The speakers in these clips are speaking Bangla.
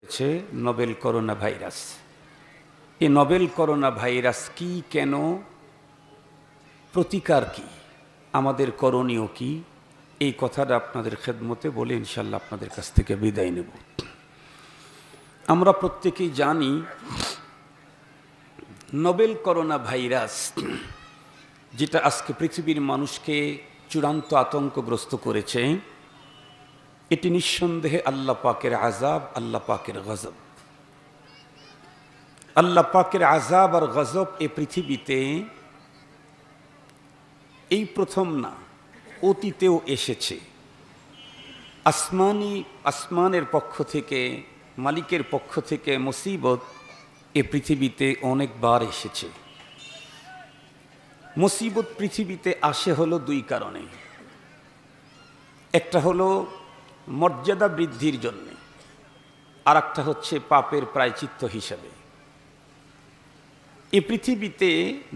হচ্ছে নোবেল করোনা ভাইরাস। এই নোবেল করোনা ভাইরাস কি, কেন, প্রতিকার কি, আমাদের করণীয় কি, এই কথাটা আপনাদের খেদমতে বলে ইনশাল্লাহ আপনাদের কাছ থেকে বিদায় নেব। আমরা প্রত্যেকেই জানি নোবেল করোনা ভাইরাস যেটা আজকে পৃথিবীর মানুষকে চূড়ান্ত আতঙ্কগ্রস্ত করেছে, এটি নিঃসন্দেহে আল্লাহ পাকের আযাব, আল্লাহ পাকের গজব। আল্লাহ পাকের আযাব আর গজব এ পৃথিবীতে এই প্রথম না, অতীতেও এসেছে। আসমানের পক্ষ থেকে, মালিকের পক্ষ থেকে মুসিবত এ পৃথিবীতে অনেকবার এসেছে। মুসিবত পৃথিবীতে আসে হলো দুই কারণে। একটা হলো মর্যাদা বৃদ্ধির জন্য, আর একটা হচ্ছে পাপের প্রায়শ্চিত্ত হিসাবে। এই পৃথিবীতে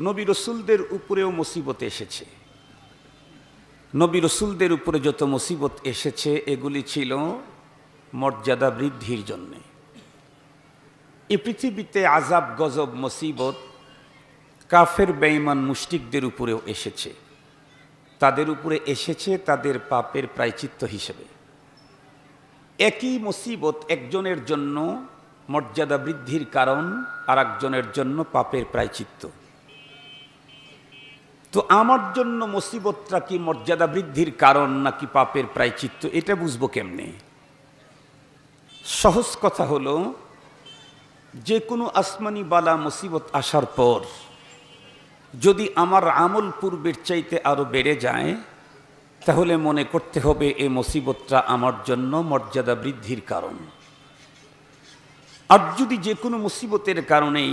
নবী রসুলদের উপরেও মুসিবত এসেছে। নবী রসুলদের উপরে যত মুসিবত এসেছে এগুলি ছিল মর্যাদা বৃদ্ধির জন্য। এই পৃথিবীতে আযাব, গজব, মুসিবত কাফের বেঈমান মুশরিকদের উপরেও এসেছে। তাদের উপরে এসেছে তাদের পাপের প্রায়শ্চিত্ত হিসেবে। একই মুসিবত একজনের জন্য মর্যাদা বৃদ্ধির কারণ, আর একজনের জন্য পাপের প্রায়শ্চিত্ত। তো আমার জন্য মুসিবতটা কি মর্যাদা বৃদ্ধির কারণ নাকি পাপের প্রায়শ্চিত্ত, এটা বুঝবো কেমনে? সহজ কথা হলো, যে কোনো আসমানি বালা মুসিবত আসার পর যদি আমার আমল পূর্বের চাইতে আরো বেড়ে যায়, তাহলে মনে করতে হবে এই মুসিবতটা আমার জন্য মর্যাদা বৃদ্ধির কারণ। আর যদি যে কোনো মুসিবতের কারণেই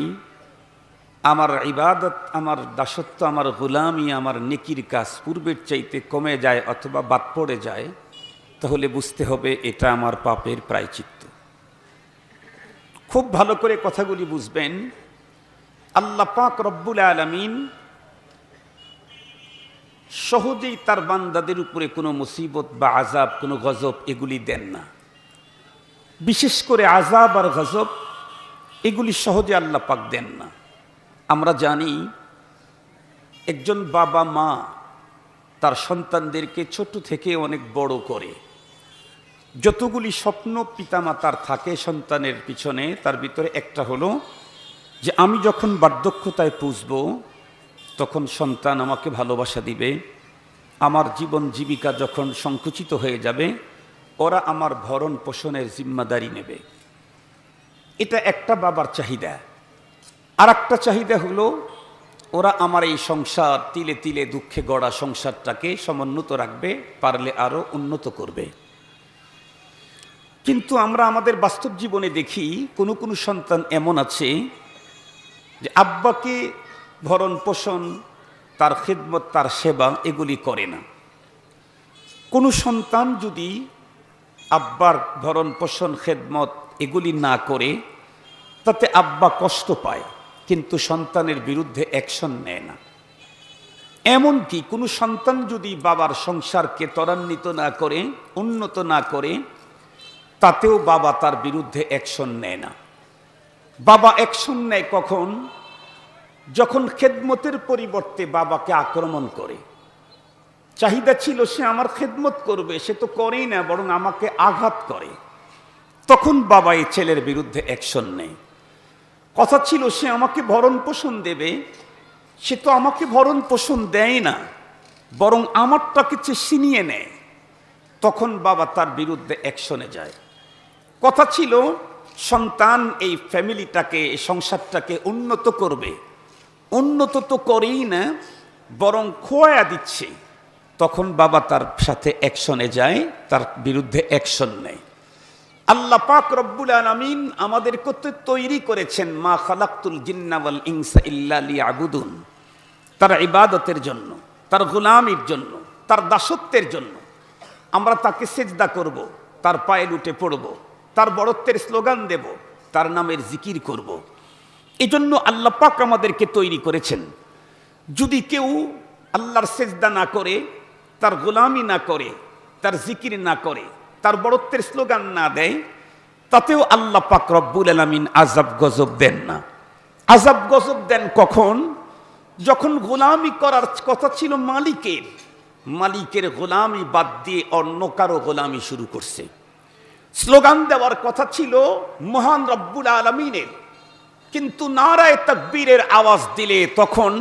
আমার ইবাদত, আমার দাসত্ব, আমার গোলামি, আমার নেকির কাজ পূর্বের চাইতে কমে যায় অথবা বাদ পড়ে যায়, তাহলে বুঝতে হবে এটা আমার পাপের প্রায়শ্চিত্ত। খুব ভালো করে কথাগুলি বুঝবেন। আল্লাহ পাক রব্বুল আলামিন সহজেই তার বান্দাদের উপরে কোনো মুসিবত বা আযাব, কোনো গজব এগুলি দেন না। বিশেষ করে আযাব আর গজব এগুলি সহজে আল্লাহ পাক দেন না। আমরা জানি একজন বাবা মা তার সন্তানদেরকে ছোট থেকে অনেক বড় করে। যতগুলি স্বপ্ন পিতামাতার থাকে সন্তানের পিছনে, তার ভিতরে একটা হলো যে আমি যখন বার্ধক্যতায় পুষব তখন সন্তান আমাকে ভালোবাসা দিবে। আমার জীবন জীবিকা যখন সংকুচিত হয়ে যাবে, ওরা আমার ভরণ পোষণের জিম্মাদারি নেবে। এটা একটা বাবার চাহিদা। আর একটা চাহিদা হলো ওরা আমার এই সংসার, তিলে তিলে দুঃখে গড়া সংসারটাকে সমুন্নত রাখবে, পারলে আরো উন্নত করবে। কিন্তু আমরা আমাদের বাস্তব জীবনে দেখি কোনো কোনো সন্তান এমন আছে যে আব্বাকে ভরণ পোষণ, তার খিদমত, তার সেবা এগুলি করে না। কোনো সন্তান যদি আব্বার ভরণ পোষণ, খেদমত এগুলি না করে, তাতে আব্বা কষ্ট পায়, কিন্তু সন্তানের বিরুদ্ধে অ্যাকশন নেয় না। এমনকি কোনো সন্তান যদি বাবার সংসারকে ত্বরান্বিত না করে, উন্নত না করে, তাতেও বাবা তার বিরুদ্ধে অ্যাকশন নেয় না। বাবা অ্যাকশন নেয় কখন? যখন খেদমতের পরিবর্তে বাবাকে আক্রমণ করে। চাহিদা ছিল সে আমার খেদমত করবে, সে তো করেই না, বরং আমাকে আঘাত করে। তখন বাবা এই ছেলের বিরুদ্ধে অ্যাকশন নেয়। কথা ছিল সে আমাকে ভরণ পোষণ দেবে, সে তো আমাকে ভরণ পোষণ দেয় না, বরং আমারটাকে সে ছিনিয়ে নেয়। তখন বাবা তার বিরুদ্ধে অ্যাকশনে যায়। কথা ছিল সন্তান এই ফ্যামিলিটাকে, এই সংসারটাকে উন্নত করবে, উন্নত তো করেই না, বরং খোয়া দিচ্ছে। তখন বাবা তার সাথে অ্যাকশনে যায়, তার বিরুদ্ধে অ্যাকশন নেয়। আল্লাহ পাক রব্বুল আলামিন আমাদেরকে তৈরি করেছেন মা খালাকতুল জিন্না ওয়াল ইনসা ইল্লা লিয়াবুদুন, তার ইবাদতের জন্য, তার গোলামির জন্য, তার দাসত্বের জন্য। আমরা তাকে সেজদা করব, তার পায়ে লুটে পড়ব, তার বড়ত্বের স্লোগান দেব, তার নামের জিকির করব। এজন্য আল্লাহ পাক আমাদেরকে তৈরি করেছেন। যদি কেউ আল্লাহর সেজদা না করে, তার গোলামি না করে, তার জিকির না করে, তার বড়ত্বের স্লোগান না দেয়, তাতেও আল্লাহ পাক রব্বুল আলামিন আযাব গজব দেন না। আযাব গজব দেন কখন? যখন গোলামি করার কথা ছিল মালিকের, মালিকের গোলামি বাদ দিয়ে অন্য কারো গোলামি শুরু করছে। স্লোগান দেওয়ার কথা ছিল মহান রব্বুল আলামিনের, কিন্তু নারায়ে তাকবীরের আওয়াজ দিলে তখন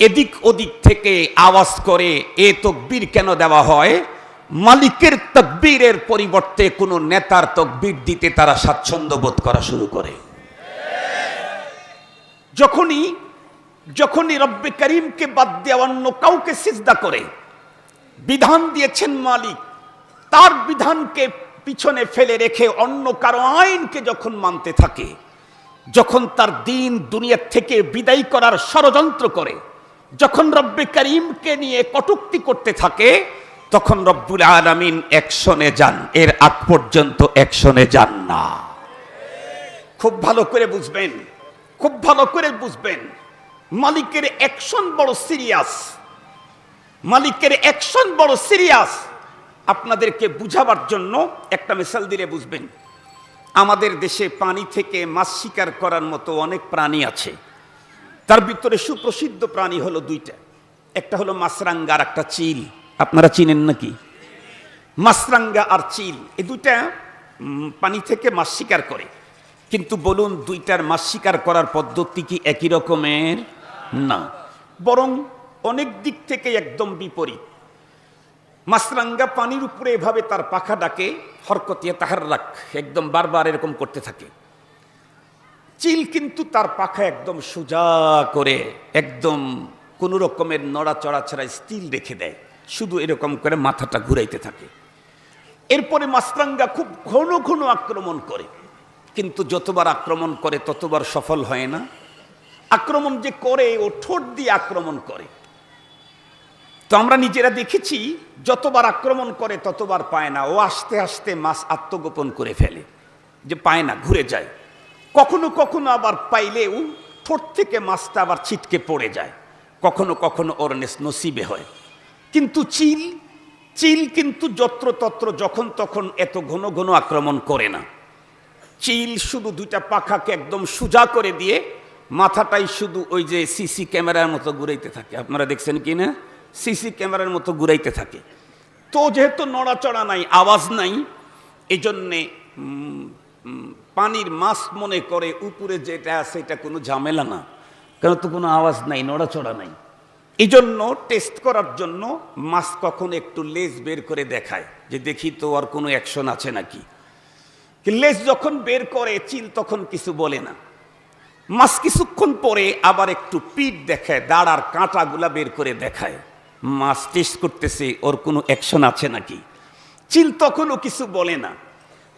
এদিক ওদিক থেকে আওয়াজ করে এ তাকবীর কেন দেওয়া হয়? মালিকের তাকবীরের পরিবর্তে কোনো নেতার তাকবীর দিতে তারা স্বাচ্ছন্দ্য বোধ করা শুরু করে। যখনই রব্বে করিমকে বাদ দিয়ে অন্য কাউকে সিজদা করে, বিধান দিয়েছেন মালিক, তার বিধানকে পিছনে ফেলে রেখে অন্য কারো আইনকে যখন মানতে থাকে, যখন তার দিন দুনিয়া থেকে বিদায় করার ষড়যন্ত্র করে, যখন রব্বে করিমকে নিয়ে কটূক্তি করতে থাকে, তখন রব্বুল আলামিন অ্যাকশনে যান। এর আগ পর্যন্ত অ্যাকশনে যান না। খুব ভালো করে বুঝবেন, খুব ভালো করে বুঝবেন, মালিকের অ্যাকশন বড় সিরিয়াস, মালিকের অ্যাকশন বড় সিরিয়াস। আপনাদেরকে বুঝাবার জন্য একটা মিসাল দিলে বুঝবেন। আমাদের দেশে পানি থেকে মাছ শিকার করার মতো অনেক প্রাণী আছে। তার ভিতরে সুপ্রসিদ্ধ প্রাণী হলো দুইটা, একটা হলো মাছরাঙ্গা আর একটা চিল। আপনারা চিনেন নাকি? মাছরাঙ্গা আর চিল, এই দুইটা পানি থেকে মাছ শিকার করে। কিন্তু বলুন, দুইটার মাছ শিকার করার পদ্ধতি কি একই রকমের? না, বরং অনেক দিক থেকে একদম বিপরীত। মাছরাঙ্গা পানির উপরে এভাবে তার পাখা ডাকে, হরকতিয়া তাহাররাক, একদম বারবার এরকম করতে থাকে। চিল কিন্তু তার পাখা একদম সোজা করে, একদম কোনো রকমের নড়াচড়া ছাড়া স্থির রেখে দেয়, শুধু এরকম করে মাথাটা ঘুরাইতে থাকে। এরপরে মাছরাঙ্গা খুব ঘন ঘন আক্রমণ করে, কিন্তু যতবার আক্রমণ করে ততবার সফল হয় না। আক্রমণ যে করে, ও ঠোঁট দিয়ে আক্রমণ করে। তো আমরা নিজেরা দেখেছি, যতবার আক্রমণ করে ততবার পায় না। ও আস্তে আস্তে মাছ আত্মগোপন করে ফেলে, যে পায় না, ঘুরে যায়। কখনো কখনো আবার পাইলেও ঠোঁট থেকে মাছটা আবার ছিটকে পড়ে যায়, কখনো কখনো ওর নসিবে হয়। কিন্তু চিল কিন্তু যত্রতত্র যখন তখন এত ঘন ঘন আক্রমণ করে না। চিল শুধু দুইটা পাখাকে একদম সোজা করে দিয়ে মাথাটাই শুধু ওই যে সিসি ক্যামেরার মতো ঘুরাইতে থাকে। আপনারা দেখছেন কি না? সিসি ক্যামেরার মতো ঘুরাইতে থাকে। তো যেহেতু নড়াচড়া নাই, আওয়াজ নাই, এই জন্যে পানির মাছ মনে করে উপরে যেটা আছে এটা কোনো ঝামেলা না, কারণ তো কোনো আওয়াজ নাই, নড়াচড়া নাই। এই জন্য টেস্ট করার জন্য মাছ কখন একটু লেজ বের করে দেখায়, যে দেখি তো আর কোনো অ্যাকশন আছে নাকি। লেজ যখন বের করে চিল তখন কিছু বলে না। মাছ কিছুক্ষণ পরে আবার একটু পিঠ দেখায়, দাঁড়ার কাঁটাগুলা বের করে দেখায়, মাছ টেস্ট করতেছে ওর কোনো অ্যাকশন আছে নাকি। চিল তখনও কিছু বলে না।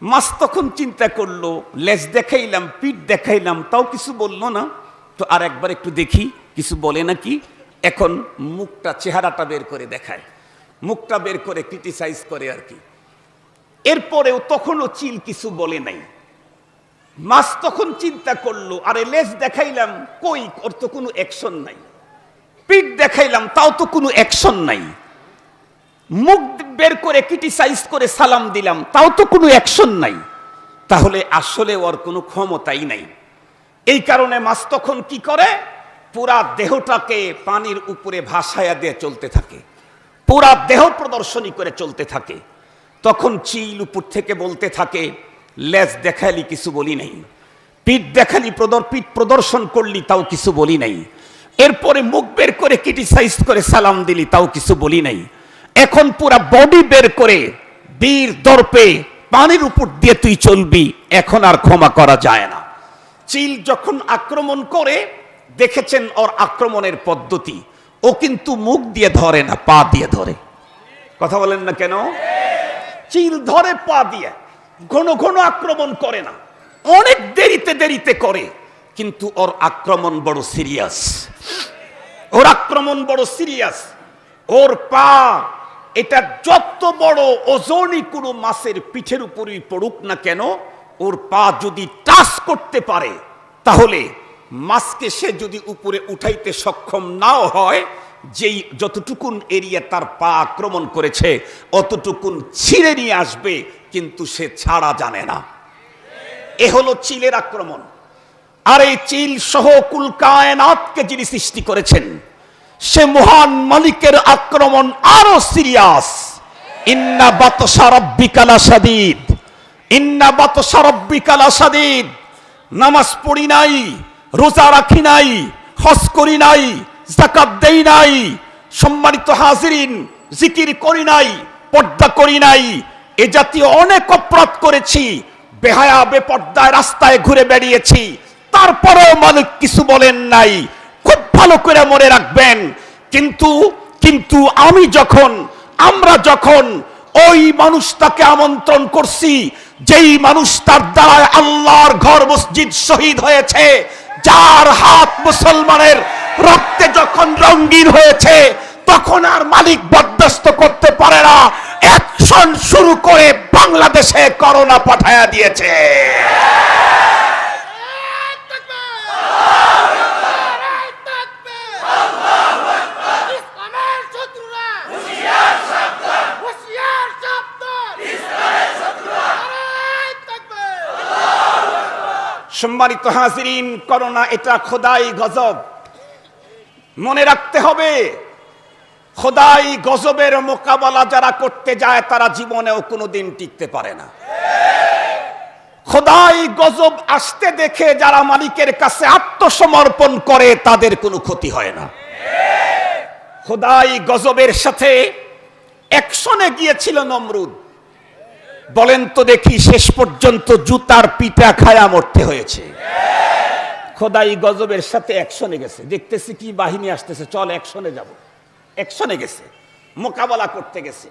মাছ তখন চিন্তা করলো, লেজ দেখাইলাম, পিঠ দেখাইলাম, তাও কিছু বললো না, তো আর একবার একটু দেখি কিছু বলে নাকি। এখন মুখটা, চেহারাটা বের করে দেখায়, মুখটা বের করে ক্রিটিসাইজ করে আর কি। এরপরেও তখনও চিল কিছু বলে নাই। মাছ তখন চিন্তা করলো, আরে লেজ দেখাইলাম, কই, ওর তো কোনো অ্যাকশন নাই। পিঠ দেখাইলাম, তাও তো কোনো অ্যাকশন নাই। মুখ বের করে ক্রিটিসাইজ করে সালাম দিলাম, তাও তো কোনো অ্যাকশন নাই। তাহলে আসলে ওর কোনো ক্ষমতাই নাই। এই কারণে মাছ তখন কি করে, পুরা দেহটাকে পানির উপরে ভাসায়া দিয়ে চলতে থাকে, পুরা দেহ প্রদর্শনী করে চলতে থাকে। তখন চিল উপর থেকে বলতে থাকে, লেজ দেখালি কিছু বলি নাই, পিঠ দেখালি, পিঠ প্রদর্শন করলি, তাও কিছু বলি নাই। এরপরে মুখ বের করে ক্রিটিসাইজ করে সালাম দিলি, তাও কিছু বলি নাই। এখন পুরা বডি বের করে বীর দর্পে পানির উপর দিয়ে তুই চলবি, এখন আর ক্ষমা করা যায় না। চিল যখন আক্রমণ করে, দেখেছেন ওর আক্রমণের পদ্ধতি, ও কিন্তু মুখ দিয়ে ধরে না, পা দিয়ে ধরে। কথা বলেন না কেন? চিল ধরে পা দিয়ে, ঘন ঘন আক্রমণ করে না, অনেক দেরিতে দেরিতে করে। কিন্তু ওর আক্রমণ বড় সিরিয়াস, ওর আক্রমণ বড় সিরিয়াস। ওর পা, এটা যত বড় ওজনই কোনো মাছের পিঠের উপরই পড়ুক না কেন, ওর পা যদি টাচ করতে পারে, তাহলে মাছকে সে যদি উপরে উঠাইতে সক্ষম নাও হয়, যেই যতটুকুন এরিয়া তার পা আক্রমণ করেছে অতটুকুন ছিঁড়ে নিয়ে আসবে, কিন্তু সে ছাড়া জানে না। এ হলো চিলের আক্রমণ। আর এই চিল সহ কুল কায়নাতকে যিনি সৃষ্টি করেছেন সে মহান মালিকের আক্রমণ আরো সিরিয়াস। ইন্না বাতশা রাব্বিকা লাশাদীদ, ইন্না বাতশা রাব্বিকা লাশাদীদ। নামাজ পড়ি নাই, রোজা রাখি নাই, হজ করি নাই, যাকাত দেই নাই, সম্মানিত হাজিরিন জিকির করি নাই, পর্দা করি নাই, এ জাতীয় অনেক অপরাধ করেছি, বেহায়া বেপর্দায় রাস্তায় ঘুরে বেরিয়েছি, তারপরেও মালিক কিছু বলেন নাই। খুব ভালো করে মনে রাখবেন। কিন্তু আমরা যখন ওই মানুষটাকে আমন্ত্রণ করছি যেই মানুষটার দ্বারা আল্লাহর ঘর মসজিদ শহীদ হয়েছে, যার হাত মুসলমানের রক্তে যখন রঙিন হয়েছে, তখন আর মালিক বরদাস্ত করতে পারে না, অ্যাকশন শুরু করে বাংলাদেশে করোনা পাঠায়া দিয়েছে। সম্মানিত হাজিরিন, করোনা এটা খোদাই গজব। মনে রাখতে হবে, খোদাই গজবের মোকাবেলা যারা করতে যায় তারা জীবনেও কোনোদিন টিকতে পারে না। খোদাই গজব আসতে দেখে যারা মালিকের কাছে আত্মসমর্পণ করে তাদের কোনো ক্ষতি হয় না। খোদাই গজবের সাথে অ্যাকশনে গিয়েছিল নমরুদ। বলেন তো দেখি, শেষ পর্যন্ত জুতার পিটা খায়া মরতে হয়েছে। খোদাই গজবের সাথে অ্যাকশনে গেছে, দেখতেছি কি বাহিনী আসতেছে, চল অ্যাকশনে যাব। অ্যাকশনে গেছে, মোকাবেলা করতে গেছে।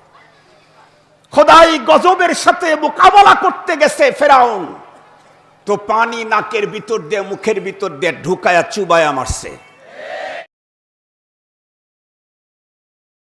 খোদাই গজবের সাথে মোকাবেলা করতে গেছে ফেরাউন, তো পানি নাকের ভিতর দিয়ে মুখের ভিতর দিয়ে ঢুকায়া চুবায়া মারছে।